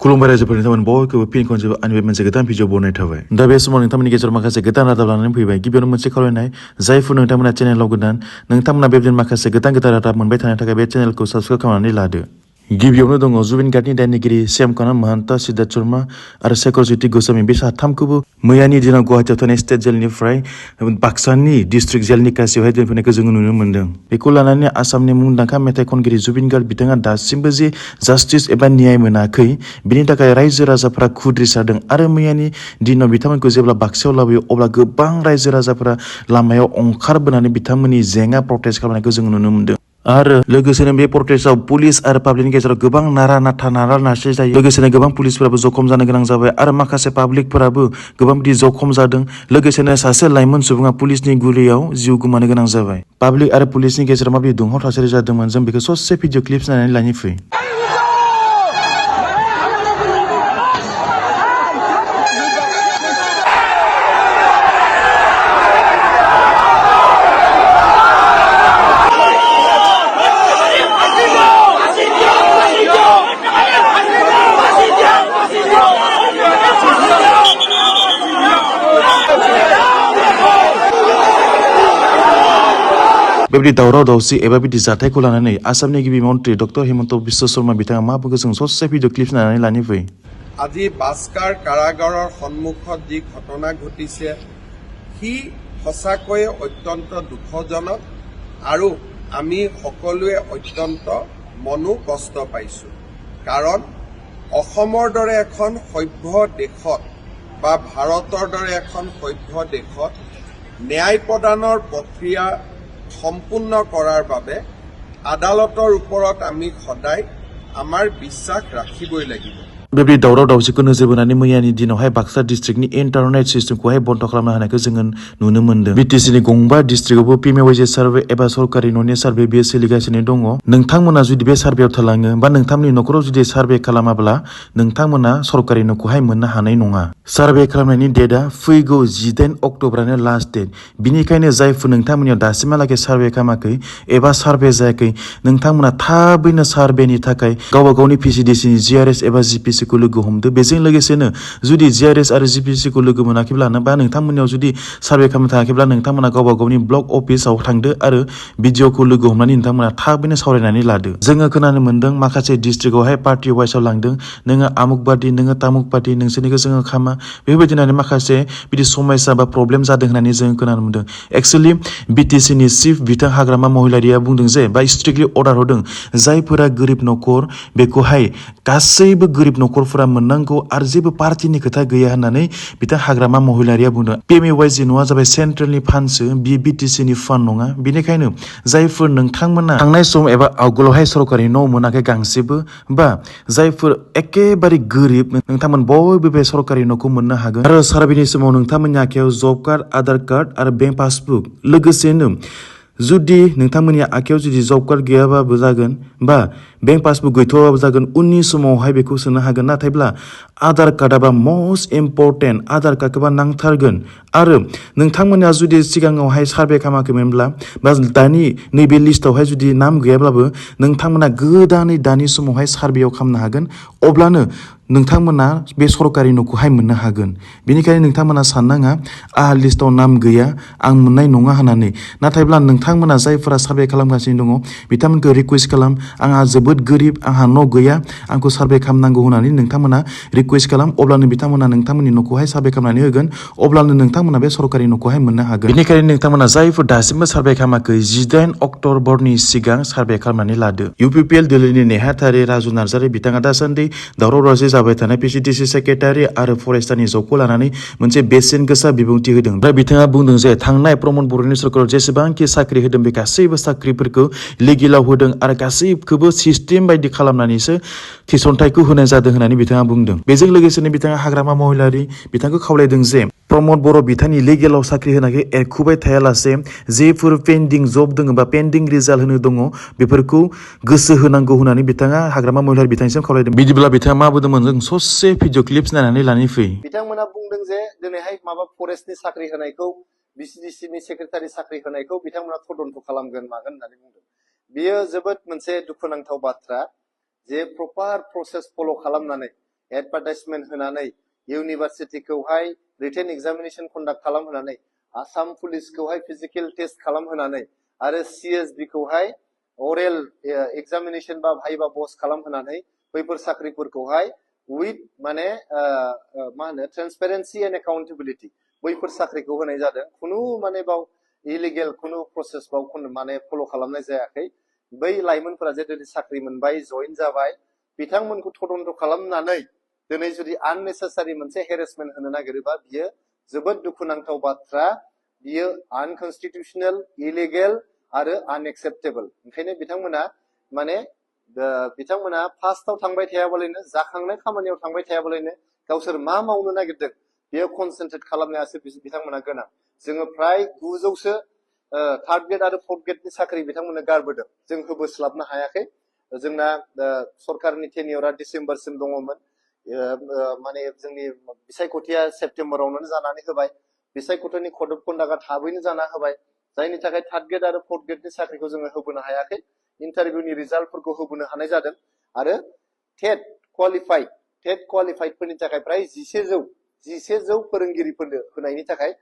खुलुमबाय रायजोफोर नोंथांमोन बयखौबो फिन खनसेबो आंनि मोनसे गोदान भिडिअ बनाय थाबाय। दा बे समाव नोंथांमोननि गेजेराव माखासे गोदान रादाब लानानै फैबाय। गिबियावनो मोनसे खावलायनाय, जायफोर नोंथांमोना चेनेलाव गोदान, नोंथांमोना बेबायदिनो माखासे गोदान रादाब मोनबाय थानो थाखाय बे चेनेलखौ साबस्क्राइब खालामनानै लादो। गिबियावनो दङ जुबिन गार्गनि दायनिगिरि श्यामकान्त महन्त, सिद्धार्थ शर्मा आरो शेखर गौस्वामी। बे साथामखौबो मैयानि दिनाव गुवाहाटीआव थानाय स्टेट जेलनिफ्राय बाक्सानि डिस्ट्रिक्ट जेल निकासियावहाय दोनफैनायखौ जोङो नुनो मोन्दों। बेखौ लानानै आसामनि मुंदांखा मेथाइ खनगिरि जुबिन गार्ग बिथाङा दासिमबो जे जास्टिस एबा न्याय मोनाखै, बिनि थाखाय रायजो राजाफोरा खुद्रिसारदों आरो मैयानि दिनाव बिथांमोनखौ जेब्ला बाक्सायाव लाबोयो अब्ला गोबां रायजो राजाफोरा लामायाव ओंखारबोनानै बिथांमोननि जेंना प्रटेस्ट खालामनायखौ जोङो नुनो मोन्दों। आरो लोगोसेनो बे प्रटेस्टआव पुलिस आरो पाब्लिकनि गेजेराव गोबां नारा नारसि जायो। लोगोसेनो गोबां पुलिसफोराबो जखम जानो गोनां जाबाय आरो माखासे पाब्लिकफोराबो गोबां बिदि जखम जादों। लोगोसेनो सासे लाइमोन सुबुङा पुलिसनि गुलियाव जिउ गोमानो गोनां जाबाय। पाब्लिक आरो पुलिसनि गेजेराव माबायदि दुंहाव थासारि जादोंमोन, जों बेखौ ससे भिडिअ क्लिप्स नायनानै लानि फै। बेबायदि दावराव दावसि एबा बिदि जाथायखौ लानानै आसामनि गिबि मन्त्रि डक्टर हिमन्त बिश्व शर्मा बिथाङा मा बुङो, जों ससे भिडिअ क्लिप्स नायनानै लानि फै। আজি বাস্কাৰ কাৰাগাৰৰ সন্মুখত যি ঘটনা ঘটিছে সি সঁচাকৈয়ে অত্যন্ত দুখজনক আৰু আমি সকলোৱে অত্যন্ত মনোকষ্ট পাইছো। কাৰণ অসমৰ দৰে এখন সভ্য দেশত বা ভাৰতৰ দৰে এখন সভ্য দেশত ন্যায় প্ৰদানৰ প্ৰক্ৰিয়া সম্পূৰ্ণ কৰাৰ বাবে আদালতৰ ওপৰত আমি সদায় আমাৰ বিশ্বাস ৰাখিবই লাগিব। बेबायदि दावराव दावसिखौ नोजोर बोनानै मैयानि दिनावहाय बाक्सा डिस्ट्रिक्टनि इन्टारनेट सिस्टेमखौहाय बन्द खालामनो हानायखौ जोङो नुनो मोन्दों। बिटिसिनि गंबा डिस्ट्रिक्टआवबो पिएमवाइजे सार्भे एबा सरकारि न'नि सार्भे बेयो सोलिगासिनो दङ। नोंथांमोना जुदि बे सार्भेयाव थालाङो बा नोंथांमोननि न'खराव जुदि सार्भे खालामाब्ला नोंथांमोना सरकारि न'खौहाय मोननो हानाय नङा। सार्भे खालामनायनि डेटआ फैगौ 18 अक्ट'बरानो लास्ट डेट। बिनिखायनो जायफोर नोंथांमोननियाव दासिमहालागै सार्भे खालामाखै एबा सार्भे जायाखै, नोंथांमोना थाबैनो सार्भेनि थाखाय गावबा गावनि पिसिडिसिनि जिआरएस एबा जिपिसि खौ लोगो हमदो। बेजों लोगोसेनो जुदि जिआरएस आरो जिपिसि खौ लोगो मोनाखैब्ला बा नोंथांमोननियाव जुदि सार्भे खालामनो थाङाखैब्ला नोंथांमोना गावबा गावनि ब्लक अफिसाव थांदो आरो बिडिअखौ लोगो हमनानै नोंथांमोना थाबैनो सावरायनानै लादो। जोङो खोनानो मोन्दों माखासे डिस्ट्रिक्टआवहाय पार्टि वाइसआव लांदों, नोङो आमुक पार्टि, नोङो तामुक पार्टि, नोंसोरनिखौ जोङो खामा, बेबायदि होननानै माखासे बिदि समस्या बा प्रब्लेम जादों होननानै जोङो खोनानो मोन्दों। एक्सुवेलि बिटिसिनि चिफ बिथां हाग्रामा महिलारिया बुंदों जे बा स्ट्रिक्टलि अर्डार होदों, जायफोरा गोरिब न'खर बेखौहाय गासैबो गोरिब न'खरफोरा मोननांगौ आरो जेबो पार्टिनि खोथा गैया होननानै बिथां हाग्रामा महिलारिया बुंदों। पिएमवाइजे न'आ जाबाय सेन्ट्रेलनि फान्डसो, बि बिटिसिनि फान्ड नङा। बेनिखायनो जायफोर नोंथांमोना थांनाय सम एबा आवगोलावहाय सरकारि न' मोनाखै गांसेबो, बा जायफोर एखेबारे गोरिब, नोंथांमोन बयबो बे सरकारि न'खौ मोननो हागोन। आरो सार्भेनि समाव नोंथांमोननि आखायाव जब कार्ड, आधार कार्ड आरो बेंक पासबुक, लोगोसेनो जुदि नोंथांमोननि आखायाव जुदि जब कार्ड गैयाबाबो जागोन बा बेंक पासबुक गैथ'वाबाबो जागोन, उननि समावहाय बेखौ सोनो हागोन। नाथायब्ला आधार कार्डआबा मस्ट इम्परटेन्ट, आधार कार्डखौबा नांथारगोन। आरो नोंथांमोना जुदि सिगाङावहाय सार्भे खालामाखैमोनब्ला बा दानि नैबे लिस्टआवहाय जुदि नाम गैयाब्लाबो नोंथांमोना गोदानै दानि समावहाय सार्भेयाव खालामनो हागोन। अब्लानो नोंथांमोना बे सरकारि न'खौहाय मोननो हागोन। बेनिखायनो नोंथांमोना साननाङा आंहा लिस्टआव नाम गैया, आं मोननाय नङा होननानै। नाथायब्ला नोंथांमोना जायफोरा सार्भे खालामगासिनो दङ बिथांमोनखौ रिकुवेस्ट खालाम, आंहा जोबोद गोरिब, आंहा न' गैया, आंखौ सार्भे खालामनांगौ होननानै नोंथांमोना रिकुवेस्ट खालाम। अब्लानो बिथांमोना नोंथांमोननि न'खौहाय सार्भे खालामनानै होगोन। अब्लानो नोंथांमोना बे सरकारि न'खौहाय मोननो हागोन। बेनिखायनो नोंथांमोना जायफोर दासिमबो सार्भे खालामाखै, 18 अक्ट'बरनि सिगां सार्भे खालामनानै लादो। इउपिपिएल दोलोनि नेहाथारि राजु नार्जारि बिथाङा दासान्दि दावराव दावसि जाबाय थानाय पिसिडिसि सेक्रेटारि आरो फरेस्टारनि जबखौ लानानै मोनसे बेसेन गोसा बिबुंथि होदों। ओमफ्राय बिथाङा बुंदों जे थांनाय प्रमद बर'नि सरकाराव जेसेबांखि साख्रि होदों बे गासैबो साख्रिफोरखौ लिगेलाव होदों आरो गासैखौबो सिस्टेम बायदि खालामनानैसो थिसनथाइखौ होनाय जादों होननानै बिथाङा बुंदों। बेजों लोगोसेनो बिथाङा हाग्रामा महिलारि बिथांखौ खावलायदों जे प्रमद बर' बिथांनि लिगेलाव साख्रि होनायखौ एरखुबाय थायालासे जेफोर पेन्डिं जब दङ बा पेन्डिं रिजाल्ट होनो दङ बेफोरखौ गोसो होनांगौ होननानै बिथाङा हाग्रामा महिलारि बिथांनिसिम खावलायदों। बिदिब्ला बिथाङा मा बुंदोंमोन, जों ससे भिडिअ क्लिप्स नायनानै लानानै फै। बिथांमोना बुंदों जे दिनैहाय माबा फरेस्टनि साख्रि होनायखौ, बिसिडिसिनि सेक्रेटारि साख्रि होनायखौ बिथांमोना तदन्त खालामगोन मागोन होननानै बुंदों। बियो जोबोद मोनसे दुखुनांथाव बाथ्रा जे प्रपार प्रसेस फल' खालामनानै एडभार्टाइजमेन्ट होनानै इउनिभार्सिटिखौहाय रिटेन एग्जामिनेशन कन्डाक्ट खालामहोनानै आसाम पुलिसखौहाय फिजिकेल टेस्ट खालामहोनानै आरो CSB खौहाय अरेल एग्जामिनेशन बा भाइबा बस खालामहोनानै बैफोर साख्रिफोरखौहाय विथ माने मा होनो ट्रान्सपेरेन्सि एन्ड एकाउन्टेबिलिटि बैफोर साख्रिखौ होनाय जादों खुनु माने बाव इलिगेल खुनु प्रसेस बाव माने फल' खालामनाय जायाखै बै लाइमोनफोरा जे दिनै साख्रि मोनबाय जइन जाबाय बिथांमोनखौ तदन्त खालामनानै दिनै जुदि आननेसेसारि मोनसे हेरेसमेन्ट होनो नागिरोबा बियो जोबोद दुखुनांथाव बाथ्रा बियो आनकनस्टिटिउशनेल इलिगेल आरो आनएक्सेप्टेबल ओंखायनो बिथांमोना माने बिथांमोना फार्स्टआव थांबाय थायाबालायनो जाखांनाय खामानियाव थांबाय थायाबालायनो गावसोर मा मावनो नागिरदों बेयाव कनसेन्ट्रेट खालामनायासो बिथांमोना गोनां जोङो फ्राय 900सो थार्ड ग्रेड आरो फोर्थ ग्रेडनि साख्रि बिथांमोननो गारबोदों जों होबोस्लाबनो हायाखै जोंना सरकारनि टेनियरा डिसेम्बरसिम दङमोन माने जोंनि बिसायख'थिया सेप्तेम्बरावनो जानानै होबाय बिसायख'थिनि कड अफ कन्डाक्टआ थाबैनो जाना होबाय जायनि थाखाय थार्ड ग्रेड आरो फोर्थ ग्रेडनि साख्रिखौ जोङो होबोनो हायाखै इन्टारभिउनि रिजाल्टफोरखौ होबोनो हानाय जादों आरो टेट क्वालिफाइडफोरनि थाखाय फ्राय 1100 फोरोंगिरिफोरनो होनायनि थाखाय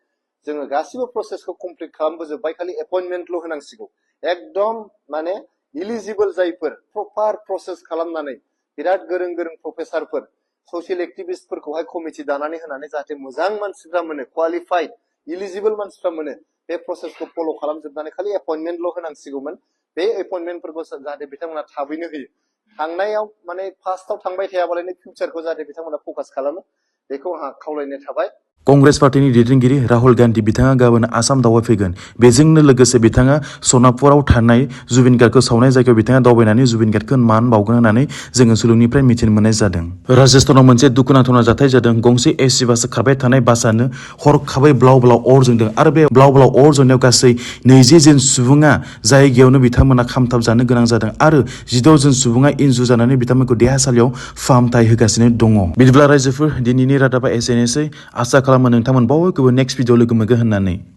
जोङो गासिबो प्रसेसखौ कमप्लिट खालामबोजोबबाय खालि एपइन्टमेन्टल' होनांसिगौ एकदम माने इलिजिबल जायफोर प्रपार प्रसेस खालामनानै बिराद गोरों प्रफेसारफोर ससियेल एक्टिभिस्टफोरखौहाय कमिटि दानानै होनानै जाहाथे मोजां मानसिफ्रा मोनो क्वालिफाइड इलिजिबल मानसिफ्रा मोनो बे प्रसेसखौ फल' खालामजोबनानै खालि एपइन्टमेन्टल' होनांसिगौमोन बे एपइन्टमेन्टफोरखौ जाहाथे बिथांमोना थाबैनो होयो थांनायाव माने फार्स्टआव थांबाय थायाबालायनो फिउचारखौ जाहाथे बिथांमोना फकास खालामो बेखौ आंहा खावलायनाय थाबाय कंग्रेस पार्टीनि दैदेनगिरि राहुल गान्धी बिथाङा गाबोन आसाम दावबायफैगोन बेजोंनो लोगोसे बिथाङा सनापुराव थानाय जुबिन गार्गखौ सावनाय जायगायाव बिथाङा दावबायनानै जुबिन गार्गखौ मान बावगोन होननानै जोङो सुलुंनिफ्राय मिथिनो मोननाय जादों राजस्थानाव मोनसे दुखुनांथाव जाथाय जादों गंसे AC बास खारबाय थानाय बासआनो हरखाबै ब्लाव ब्लाव अर जोंदों आरो बे ब्लाव ब्लाव अर जोंनायाव गासै 20 जन सुबुङा जायगायावनो बिथांमोना खामथाब जानो गोनां जादों आरो 16 जन सुबुङा इन्जुर जानानै बिथांमोनखौ देहासालियाव फाहामथाय होगासिनो दङ बिदिब्ला रायजोफोर दिनैनि रादाबा एसेनोसै आसा खालामो नोंथांमोन बावैसो नेक्स्ट भिडिअ लोगो मोनगोन होननानै